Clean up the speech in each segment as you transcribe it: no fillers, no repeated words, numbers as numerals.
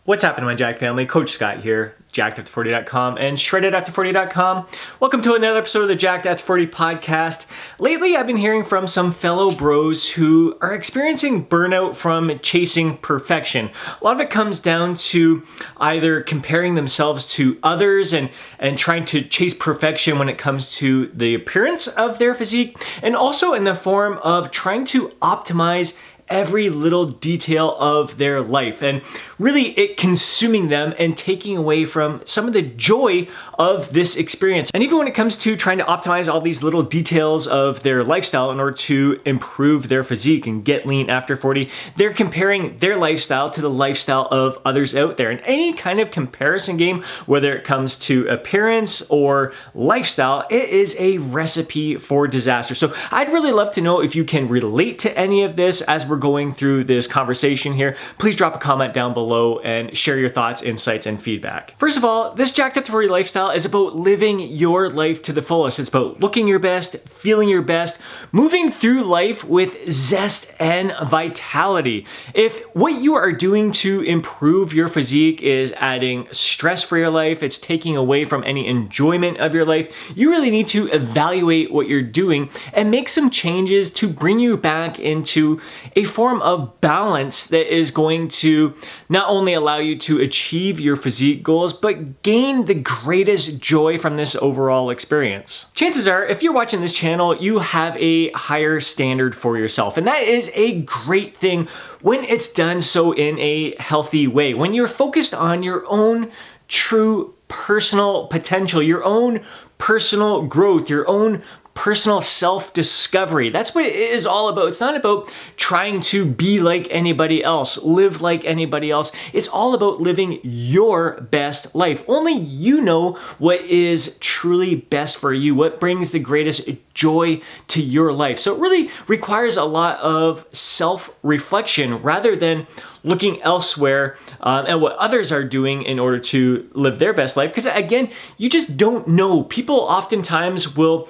What's happening, my Jack family? Coach Scott here, jackedafter40.com and shreddedafter40.com. Welcome to another episode of the Jacked After 40 podcast. Lately, I've been hearing from some fellow bros who are experiencing burnout from chasing perfection. A lot of it comes down to either comparing themselves to others and trying to chase perfection when it comes to the appearance of their physique, and also in the form of trying to optimize every little detail of their life, and really it consuming them and taking away from some of the joy of this experience. And even when it comes to trying to optimize all these little details of their lifestyle in order to improve their physique and get lean after 40, they're comparing their lifestyle to the lifestyle of others out there. And any kind of comparison game, whether it comes to appearance or lifestyle, it is a recipe for disaster. So I'd really love to know if you can relate to any of this as we're going through this conversation here. Please drop a comment down below and share your thoughts, insights, and feedback. First of all, this Jacked After 40 lifestyle is about living your life to the fullest. It's about looking your best, feeling your best, moving through life with zest and vitality. If what you are doing to improve your physique is adding stress for your life, it's taking away from any enjoyment of your life, you really need to evaluate what you're doing and make some changes to bring you back into a form of balance that is going to not only allow you to achieve your physique goals, but gain the greatest joy from this overall experience. Chances are, if you're watching this channel, you have a higher standard for yourself, and that is a great thing when it's done so in a healthy way. When you're focused on your own true personal potential, your own personal growth, your own personal self-discovery. That's what it is all about. It's not about trying to be like anybody else, live like anybody else. It's all about living your best life. Only you know what is truly best for you, what brings the greatest joy to your life. So it really requires a lot of self-reflection rather than looking elsewhere at what others are doing in order to live their best life. Because again, you just don't know. People oftentimes will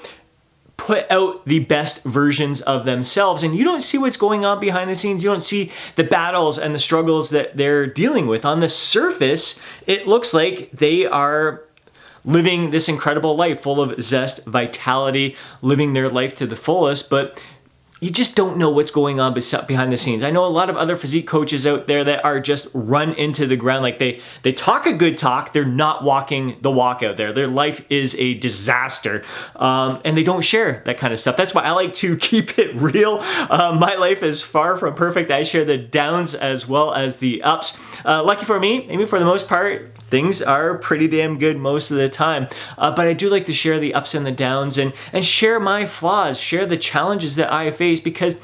put out the best versions of themselves, and you don't see what's going on behind the scenes. You don't see the battles and the struggles that they're dealing with. On the surface, it looks like they are living this incredible life full of zest, vitality, living their life to the fullest, but you just don't know what's going on behind the scenes. I know a lot of other physique coaches out there that are just run into the ground. Like they talk a good talk, they're not walking the walk out there. Their life is a disaster, and they don't share that kind of stuff. That's why I like to keep it real. My life is far from perfect. I share the downs as well as the ups. Lucky for me, maybe for the most part, things are pretty damn good most of the time. But I do like to share the ups and the downs and share my flaws, share the challenges that I face, because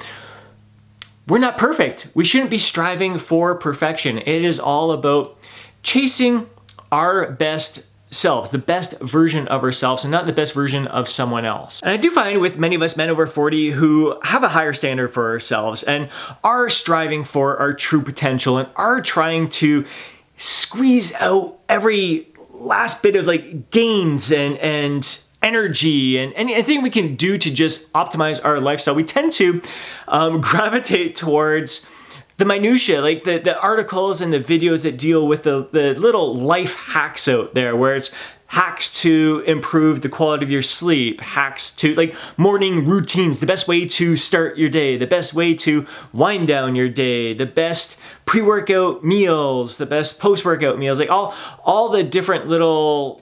we're not perfect. We shouldn't be striving for perfection. It is all about chasing our best selves, the best version of ourselves, and not the best version of someone else. And I do find with many of us men over 40 who have a higher standard for ourselves and are striving for our true potential and are trying to squeeze out every last bit of like gains and energy and anything we can do to just optimize our lifestyle, we tend to gravitate towards the minutia, like the articles and the videos that deal with the little life hacks out there, where it's hacks to improve the quality of your sleep, hacks to like morning routines, the best way to start your day, the best way to wind down your day, the best pre-workout meals, the best post-workout meals, like all the different little,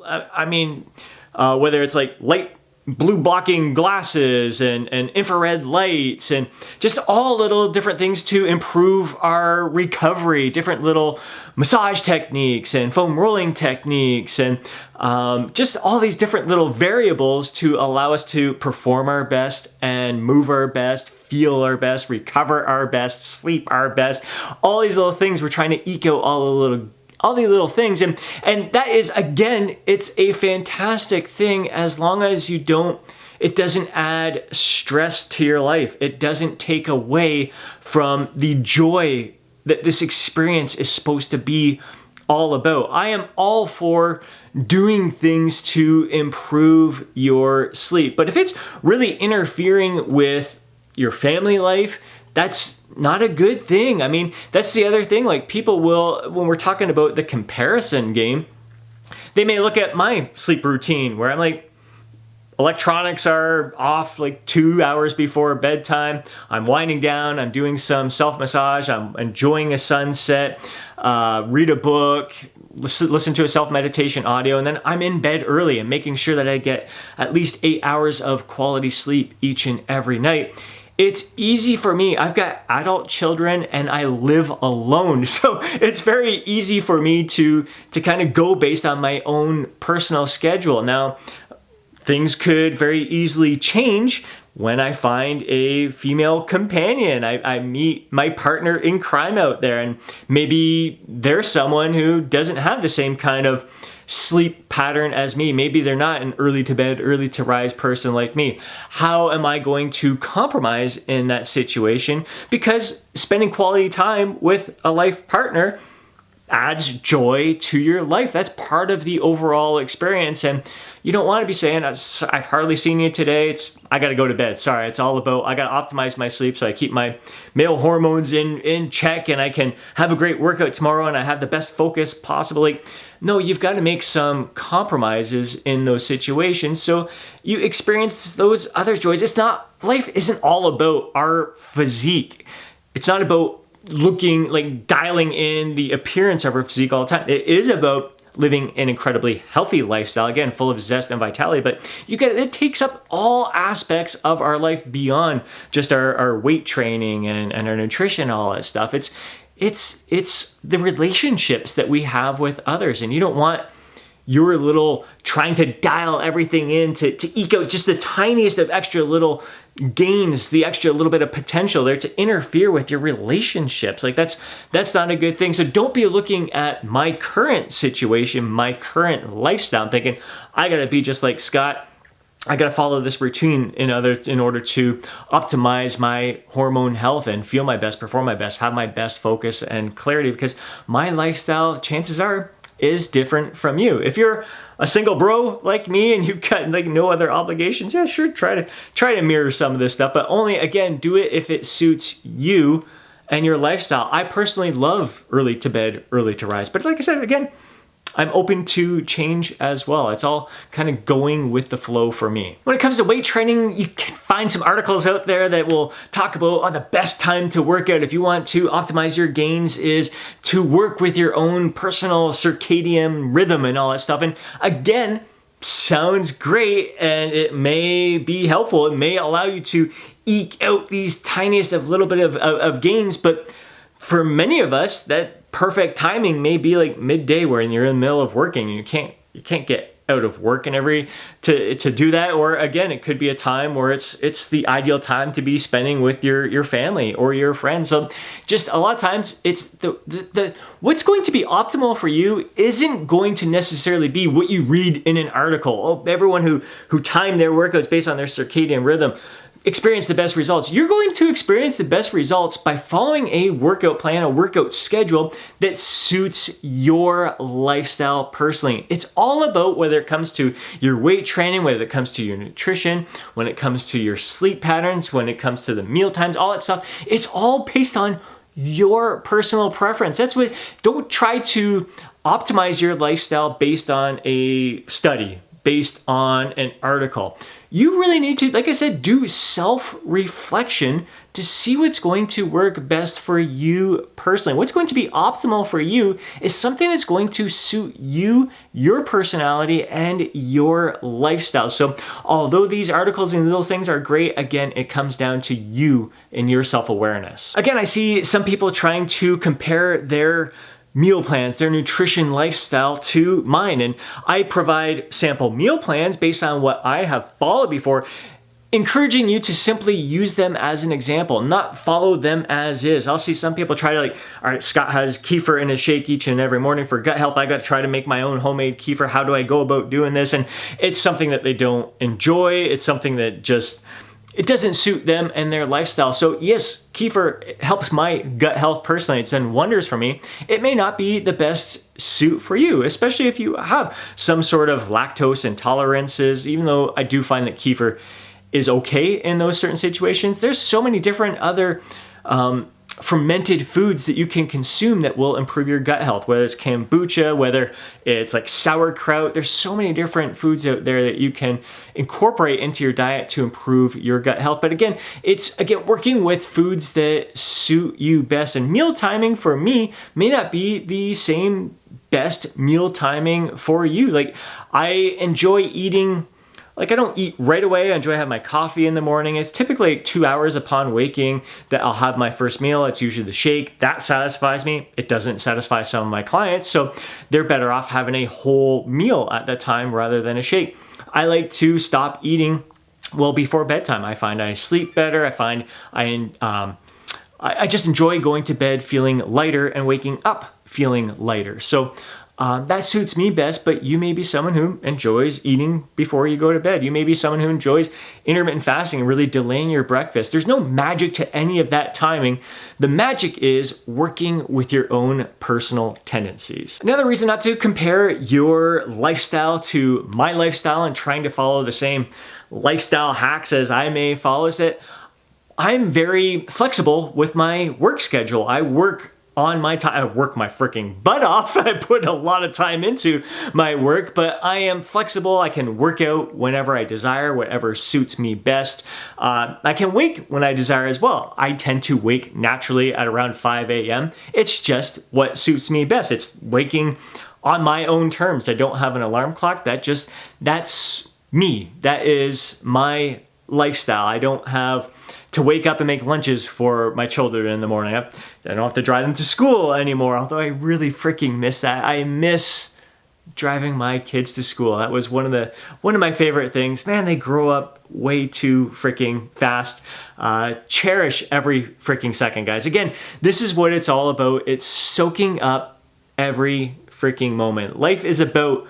whether it's like light blue blocking glasses and infrared lights and just all little different things to improve our recovery, different little massage techniques and foam rolling techniques and just all these different little variables to allow us to perform our best and move our best, feel our best, recover our best, sleep our best. All these little things, we're trying to eke out all the little things, and that is, again, it's a fantastic thing as long as it doesn't add stress to your life. It doesn't take away from the joy that this experience is supposed to be all about. I am all for doing things to improve your sleep, but if it's really interfering with your family life, that's not a good thing. I mean, that's the other thing. Like, people will, when we're talking about the comparison game, they may look at my sleep routine where I'm like, electronics are off like 2 hours before bedtime. I'm winding down. I'm doing some self-massage. I'm enjoying a sunset, read a book, listen to a self-meditation audio, and then I'm in bed early and making sure that I get at least 8 hours of quality sleep each and every night. It's easy for me. I've got adult children and I live alone. So it's very easy for me to kind of go based on my own personal schedule. Now, things could very easily change when I find a female companion. I meet my partner in crime out there, and maybe they're someone who doesn't have the same kind of sleep pattern as me. Maybe they're not an early to bed, early to rise person like me. How am I going to compromise in that situation? Because spending quality time with a life partner adds joy to your life. That's part of the overall experience. And you don't want to be saying, I've hardly seen you today. I got to go to bed. Sorry, it's all about, I got to optimize my sleep so I keep my male hormones in check and I can have a great workout tomorrow and I have the best focus possible. Like, no, you've got to make some compromises in those situations so you experience those other joys. Life isn't all about our physique. It's not about looking, like dialing in the appearance of our physique all the time. It is about living an incredibly healthy lifestyle, again, full of zest and vitality, but it takes up all aspects of our life beyond just our weight training and our nutrition, all that stuff. It's the relationships that we have with others, and you don't want your little trying to dial everything in to eke out just the tiniest of extra little gains, the extra little bit of potential there to interfere with your relationships. Like, that's not a good thing. So don't be looking at my current situation, my current lifestyle, thinking, I gotta be just like Scott. I gotta follow this routine in order to optimize my hormone health and feel my best, perform my best, have my best focus and clarity, because my lifestyle, chances are, is different from you. If you're a single bro like me and you've got like no other obligations, yeah, sure, try to mirror some of this stuff, but only, again, do it if it suits you and your lifestyle. I personally love early to bed, early to rise, but like I said, again, I'm open to change as well. It's all kind of going with the flow for me. When it comes to weight training, you can find some articles out there that will talk about the best time to work out if you want to optimize your gains is to work with your own personal circadian rhythm and all that stuff. And again, sounds great and it may be helpful. It may allow you to eke out these tiniest of little bit of gains, but for many of us, that perfect timing may be like midday when you're in the middle of working and you can't get out of work and to do that. Or again, it could be a time where it's the ideal time to be spending with your family or your friends. So just a lot of times it's the what's going to be optimal for you isn't going to necessarily be what you read in an article. Oh, everyone who timed their workouts based on their circadian rhythm experience the best results. You're going to experience the best results by following a workout plan, a workout schedule that suits your lifestyle personally. It's all about whether it comes to your weight training, whether it comes to your nutrition, when it comes to your sleep patterns, when it comes to the meal times, all that stuff. It's all based on your personal preference. Don't try to optimize your lifestyle based on a study, based on an article. You really need to, like I said, do self-reflection to see what's going to work best for you personally. What's going to be optimal for you is something that's going to suit you, your personality, and your lifestyle. So although these articles and those things are great, again, it comes down to you and your self-awareness. Again, I see some people trying to compare their meal plans, their nutrition lifestyle to mine. And I provide sample meal plans based on what I have followed before, encouraging you to simply use them as an example, not follow them as is. I'll see some people try to all right, Scott has kefir in his shake each and every morning for gut health. I got to try to make my own homemade kefir. How do I go about doing this? And it's something that they don't enjoy. It's something that it doesn't suit them and their lifestyle. So yes, kefir helps my gut health personally. It's done wonders for me. It may not be the best suit for you, especially if you have some sort of lactose intolerances, even though I do find that kefir is okay in those certain situations. There's so many different other fermented foods that you can consume that will improve your gut health, whether it's kombucha, whether it's like sauerkraut. There's so many different foods out there that you can incorporate into your diet to improve your gut health. But again, it's working with foods that suit you best. And meal timing for me may not be the same best meal timing for you. Like, I enjoy eating, like, I don't eat right away. I enjoy having my coffee in the morning. It's typically 2 hours upon waking that I'll have my first meal. It's usually the shake. That satisfies me. It doesn't satisfy some of my clients, so they're better off having a whole meal at that time rather than a shake. I like to stop eating well before bedtime. I find I sleep better. I find I just enjoy going to bed feeling lighter and waking up feeling lighter. So that suits me best, but you may be someone who enjoys eating before you go to bed. You may be someone who enjoys intermittent fasting and really delaying your breakfast. There's no magic to any of that timing. The magic is working with your own personal tendencies. Another reason not to compare your lifestyle to my lifestyle and trying to follow the same lifestyle hacks as I may follow is that I'm very flexible with my work schedule. I work on my time. I work my freaking butt off. I put a lot of time into my work, but I am flexible. I can work out whenever I desire, whatever suits me best. I can wake when I desire as well. I tend to wake naturally at around 5 a.m. It's just what suits me best. It's waking on my own terms. I don't have an alarm clock. That's me. That is my lifestyle. I don't have to wake up and make lunches for my children in the morning. I don't have to drive them to school anymore, although I really freaking miss that. I miss driving my kids to school. That was one of my favorite things. Man, they grow up way too freaking fast. Cherish every freaking second, guys. Again, this is what it's all about. It's soaking up every freaking moment. Life is about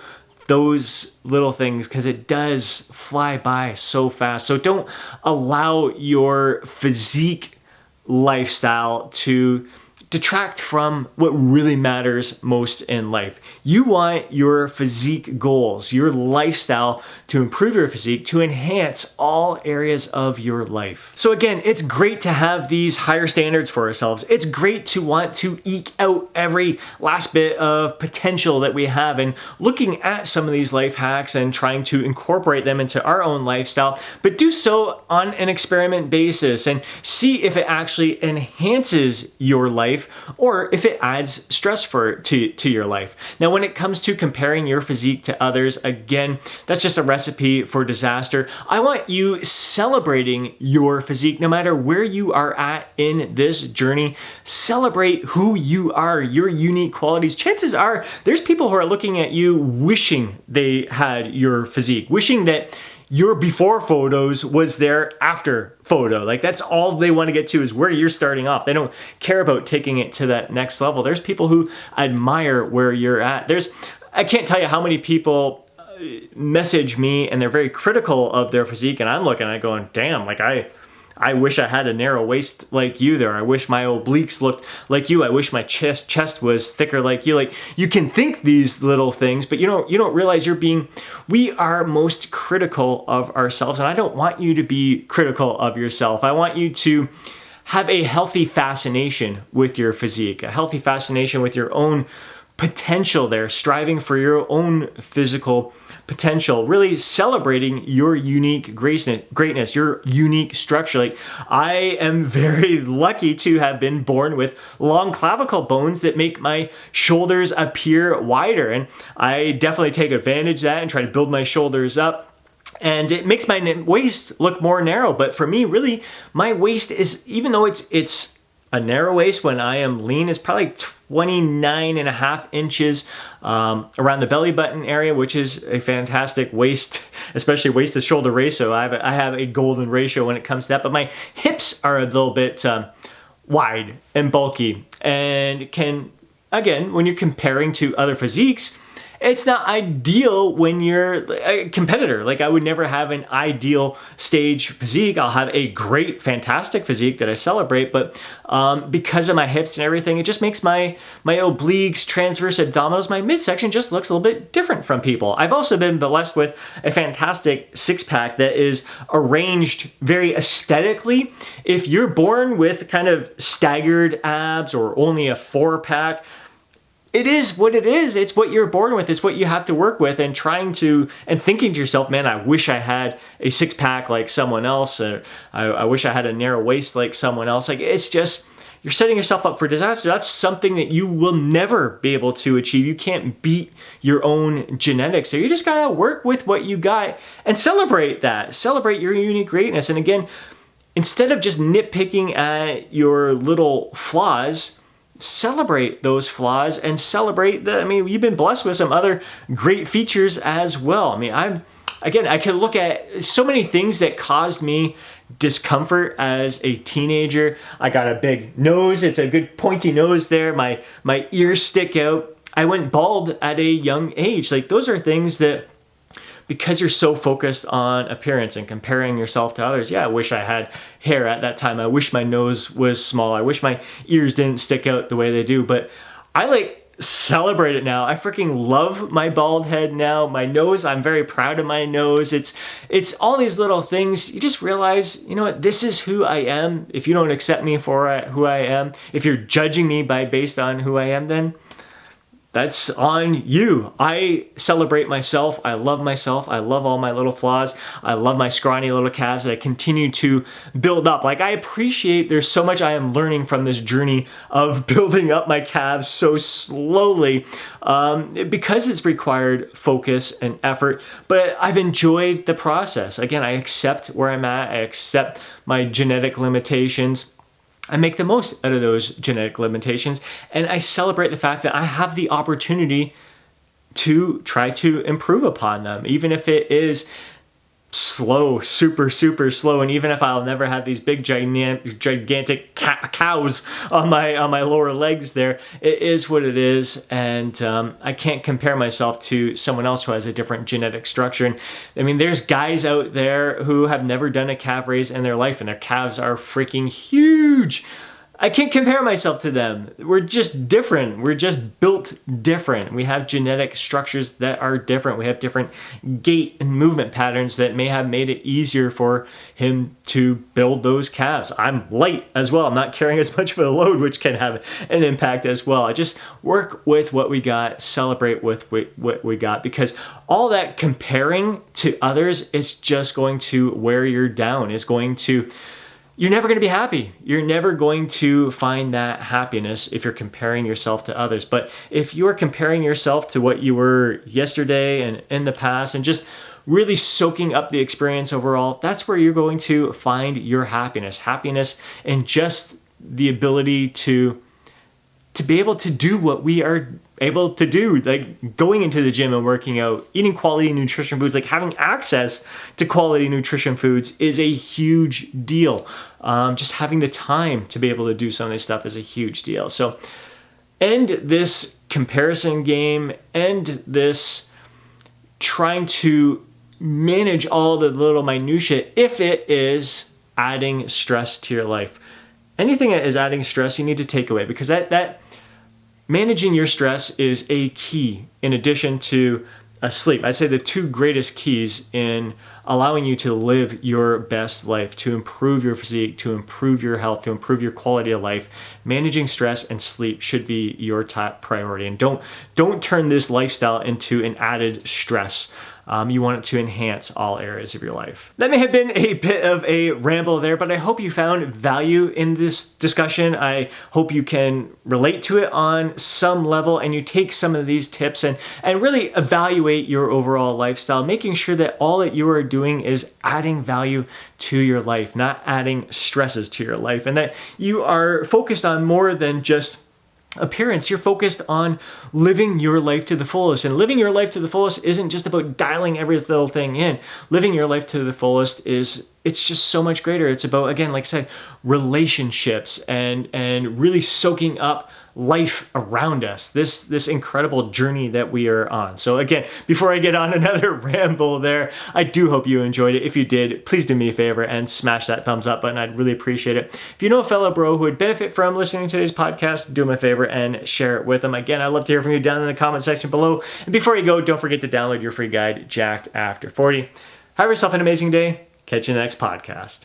those little things because it does fly by so fast. So don't allow your physique lifestyle to detract from what really matters most in life. You want your physique goals, your lifestyle to improve your physique, to enhance all areas of your life. So again, it's great to have these higher standards for ourselves. It's great to want to eke out every last bit of potential that we have, and looking at some of these life hacks and trying to incorporate them into our own lifestyle, but do so on an experiment basis and see if it actually enhances your life or if it adds stress to your life. Now, when it comes to comparing your physique to others, again, that's just a recipe for disaster. I want you celebrating your physique no matter where you are at in this journey. Celebrate who you are, your unique qualities. Chances are there's people who are looking at you wishing they had your physique, wishing that your before photos was their after photo. Like, that's all they want to get to is where you're starting off. They don't care about taking it to that next level. There's people who admire where you're at. I can't tell you how many people message me and they're very critical of their physique, and I'm looking at it going, damn, like I wish I had a narrow waist like you there. I wish my obliques looked like you. I wish my chest was thicker like you. Like, you can think these little things, but you don't realize we are most critical of ourselves, and I don't want you to be critical of yourself. I want you to have a healthy fascination with your physique, a healthy fascination with your own potential there, striving for your own physical potential, really celebrating your unique greatness, your unique structure. Like, I am very lucky to have been born with long clavicle bones that make my shoulders appear wider, and I definitely take advantage of that and try to build my shoulders up. And it makes my waist look more narrow. But for me, really, my waist is, even though it's a narrow waist when I am lean, is probably 29.5 inches around the belly button area, which is a fantastic waist, especially waist to shoulder ratio. I have a golden ratio when it comes to that, but my hips are a little bit wide and bulky, and can, again, when you're comparing to other physiques, it's not ideal when you're a competitor. Like I would never have an ideal stage physique. I'll have a great, fantastic physique that I celebrate, but because of my hips and everything, it just makes my obliques, transverse abdominals, my midsection just looks a little bit different from people. I've also been blessed with a fantastic six-pack that is arranged very aesthetically. If you're born with kind of staggered abs or only a 4-pack, it is what it is. It's what you're born with. It's what you have to work with, and thinking to yourself, man, I wish I had a 6-pack like someone else. I wish I had a narrow waist like someone else. Like, it's just, you're setting yourself up for disaster. That's something that you will never be able to achieve. You can't beat your own genetics. So you just gotta work with what you got and celebrate that. Celebrate your unique greatness. And again, instead of just nitpicking at your little flaws, celebrate those flaws and celebrate you've been blessed with some other great features as well. I could look at so many things that caused me discomfort as a teenager. I got a big nose. It's a good pointy nose there. My ears stick out. I went bald at a young age. Like, those are things that, because you're so focused on appearance and comparing yourself to others. Yeah, I wish I had hair at that time. I wish my nose was small. I wish my ears didn't stick out the way they do. But I celebrate it now. I freaking love my bald head now. My nose, I'm very proud of my nose. It's all these little things. You just realize, you know what, this is who I am. If you don't accept me for who I am, if you're judging me based on who I am, then that's on you. I celebrate myself. I love myself. I love all my little flaws. I love my scrawny little calves that I continue to build up. Like, I appreciate there's so much I am learning from this journey of building up my calves so slowly, because it's required focus and effort, but I've enjoyed the process. Again, I accept where I'm at. I accept my genetic limitations. I make the most out of those genetic limitations, and I celebrate the fact that I have the opportunity to try to improve upon them, even if it is slow, super slow, and even if I'll never have these big gigantic cows on my lower legs there, it is what it is. And I can't compare myself to someone else who has a different genetic structure. And I mean, there's guys out there who have never done a calf raise in their life, and their calves are freaking huge. I can't compare myself to them. We're just different. We're just built different. We have genetic structures that are different. We have different gait and movement patterns that may have made it easier for him to build those calves. I'm light as well. I'm not carrying as much of a load, which can have an impact as well. I just work with what we got, celebrate with what we got, because all that comparing to others is just going to wear you down. You're never going to be happy. You're never going to find that happiness if you're comparing yourself to others. But if you're comparing yourself to what you were yesterday and in the past, and just really soaking up the experience overall, that's where you're going to find your happiness. Happiness and just the ability to be able to do what we are able to do, like going into the gym and working out, eating quality nutrition foods, like having access to quality nutrition foods is a huge deal. Just having the time to be able to do some of this stuff is a huge deal. So end this comparison game, end this trying to manage all the little minutiae if it is adding stress to your life. Anything that is adding stress, you need to take away, because that managing your stress is a key in addition to sleep. I'd say the two greatest keys in allowing you to live your best life, to improve your physique, to improve your health, to improve your quality of life. Managing stress and sleep should be your top priority. And don't turn this lifestyle into an added stress. You want it to enhance all areas of your life. That may have been a bit of a ramble there, but I hope you found value in this discussion. I hope you can relate to it on some level, and you take some of these tips and really evaluate your overall lifestyle, making sure that all that you are doing is adding value to your life, not adding stresses to your life, and that you are focused on more than just appearance. You're focused on living your life to the fullest, and living your life to the fullest isn't just about dialing every little thing in. Living your life to the fullest it's just so much greater. It's about, again, like I said, relationships and really soaking up life around us, this incredible journey that we are on. So again, before I get on another ramble there, I do hope you enjoyed it. If you did, please do me a favor and smash that thumbs up button. I'd really appreciate it. If you know a fellow bro who would benefit from listening to today's podcast, do him a favor and share it with them. Again, I'd love to hear from you down in the comment section below. And before you go, don't forget to download your free guide, Jacked After 40. Have yourself an amazing day. Catch you in the next podcast.